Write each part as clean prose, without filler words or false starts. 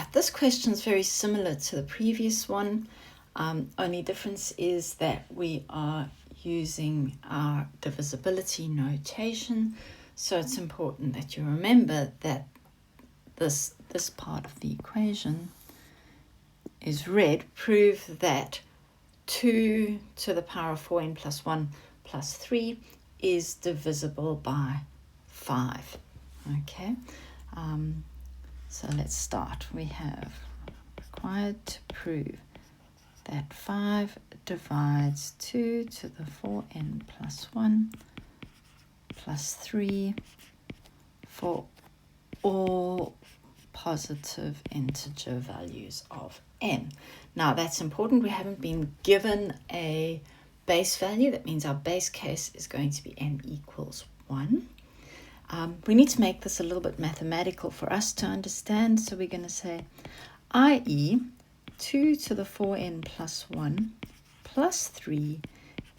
right, this question is very similar to the previous one. Only difference is that we are using our divisibility notation. So it's important that you remember that this part of the equation is read. Prove that 2 to the power of 4n plus 1 plus 3 is divisible by 5. Okay, so let's start. We have required to prove that 5 divides 2 to the 4n plus 1 plus 3 for all positive integer values of n. Now that's important. We haven't been given a base value. That means our base case is going to be n equals 1. We need to make this a little bit mathematical for us to understand. So we're going to say, i.e. 2 to the 4n plus 1 plus 3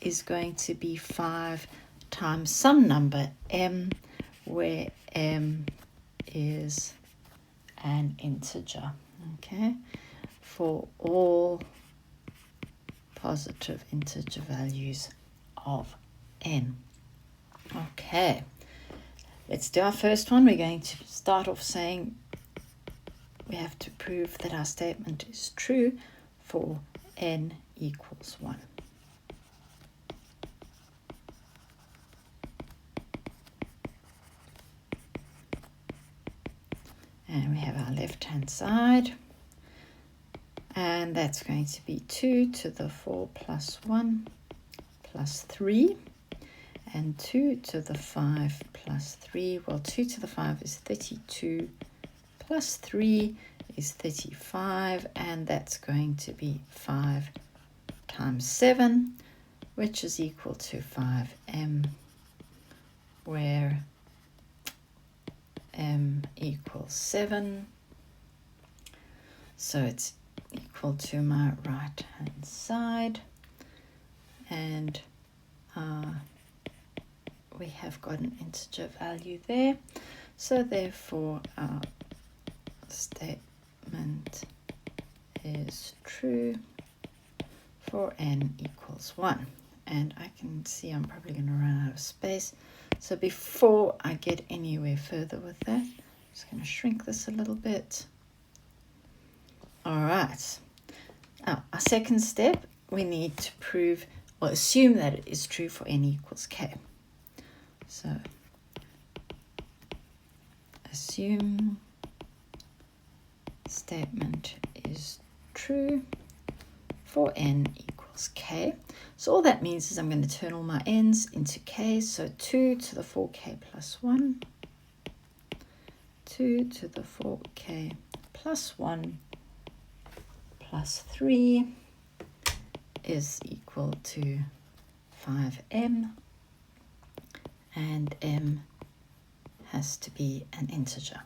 is going to be 5 times some number m, where m is an integer, okay, for all positive integer values of n. Okay, let's do our first one. We're going to start off saying we have to prove that our statement is true for n equals 1. And we have our left-hand side. And that's going to be 2 to the 4 plus 1 plus 3. And 2 to the 5 plus 3. Well, 2 to the 5 is 32 plus 3 is 35. And that's going to be 5 times 7, which is equal to 5m, where m equals 7. So it's equal to my right hand side, and we have got an integer value there. So therefore our statement is true for n equals 1. And I can see I'm probably going to run out of space. So before I get anywhere further with that, I'm just going to shrink this a little bit. All right. Now, our second step, we need to prove or assume that it is true for n equals k. So assume statement is true for n equals k. So all that means is I'm going to turn all my n's into k. So 2 to the 4k plus 1, 2 to the 4k plus 1 plus 3 is equal to 5m, and m has to be an integer.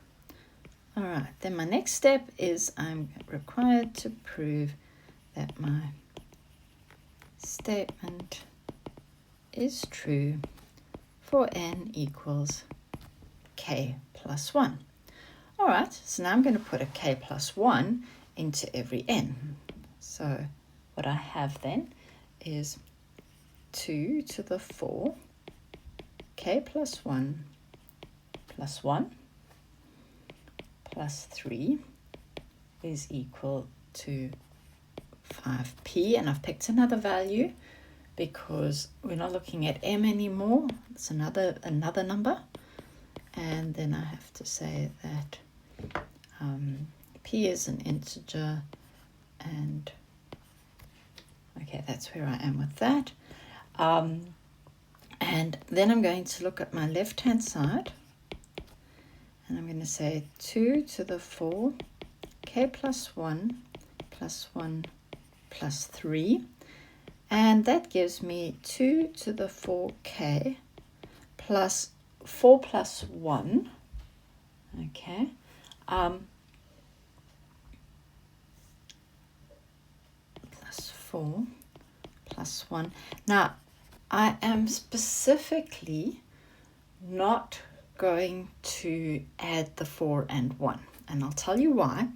All right, then my next step is I'm required to prove that my statement is true for n equals k plus 1. All right, so now I'm going to put a k plus 1 into every n. So what I have then is 2 to the 4 k plus 1 plus 1 plus 3 is equal to 5p, and I've picked another value because we're not looking at m anymore. It's another number, and then I have to say that p is an integer, and okay, that's where I am with that. And then I'm going to look at my left hand side, and I'm going to say 2 to the 4 k plus 1 plus 1 plus 3, and that gives me 2 to the 4k plus 4 plus 1, okay, plus 4 plus 1. Now, I am specifically not going to add the 4 and 1, and I'll tell you why.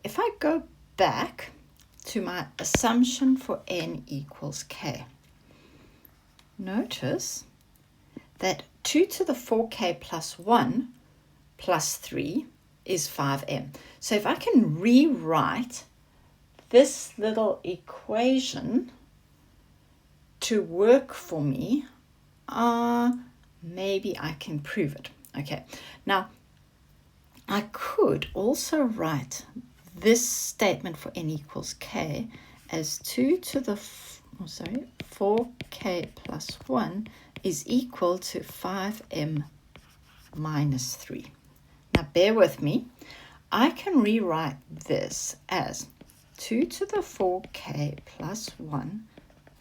if I go back to my assumption for n equals k, notice that 2 to the 4k plus 1 plus 3 is 5m. So if I can rewrite this little equation to work for me, maybe I can prove it. Okay, now I could also write this statement for n equals k as 2 to the 4k plus 1 is equal to 5m minus 3. Now bear with me. I can rewrite this as 2 to the 4k plus 1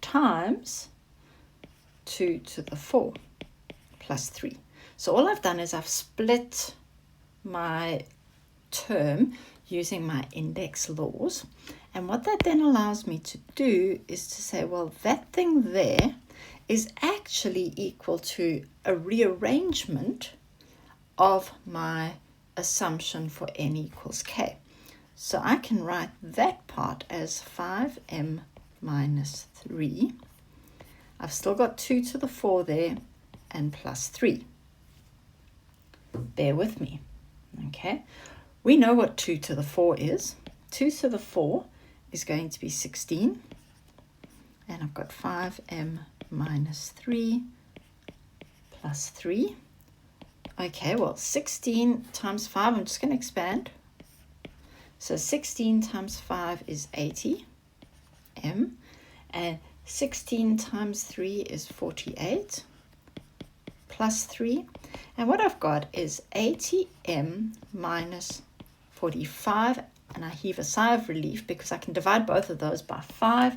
times 2 to the 4 plus 3. So all I've done is I've split my term using my index laws. And what that then allows me to do is to say, well, that thing there is actually equal to a rearrangement of my assumption for n equals k. So I can write that part as 5m minus 3. I've still got 2 to the 4 there and plus 3. Bear with me. Okay, we know what 2 to the 4 is. 2 to the 4 is going to be 16. And I've got 5m minus 3 plus 3. Okay, well, 16 times 5, I'm just going to expand. So 16 times 5 is 80m. And 16 times 3 is 48 plus 3. And what I've got is 80m minus 45. And I heave a sigh of relief because I can divide both of those by 5.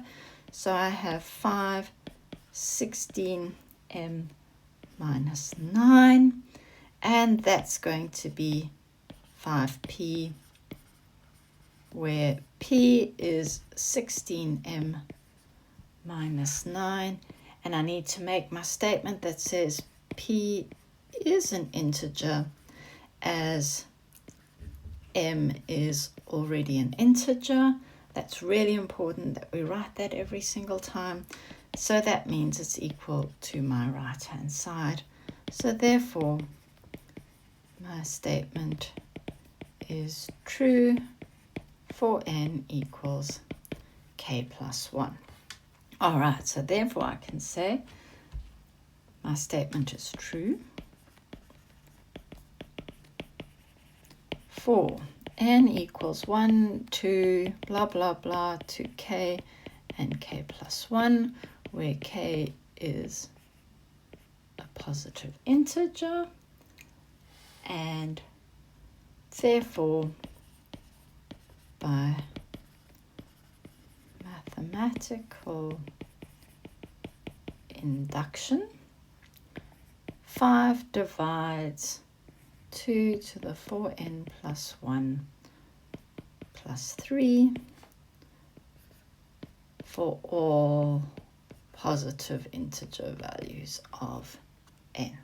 So I have 5, 16m minus 9. And that's going to be 5p, where p is 16m minus 9. And I need to make my statement that says p is an integer as m is already an integer. That's really important that we write that every single time. So that means it's equal to my right-hand side. So therefore, my statement is true for n equals k plus 1. All right, so therefore I can say my statement is true for n equals 1 to blah, blah, blah to k and k plus 1, where k is a positive integer, and therefore by mathematical induction, 5 divides 2 to the 4n plus 1 plus 3 for all positive integer values of n.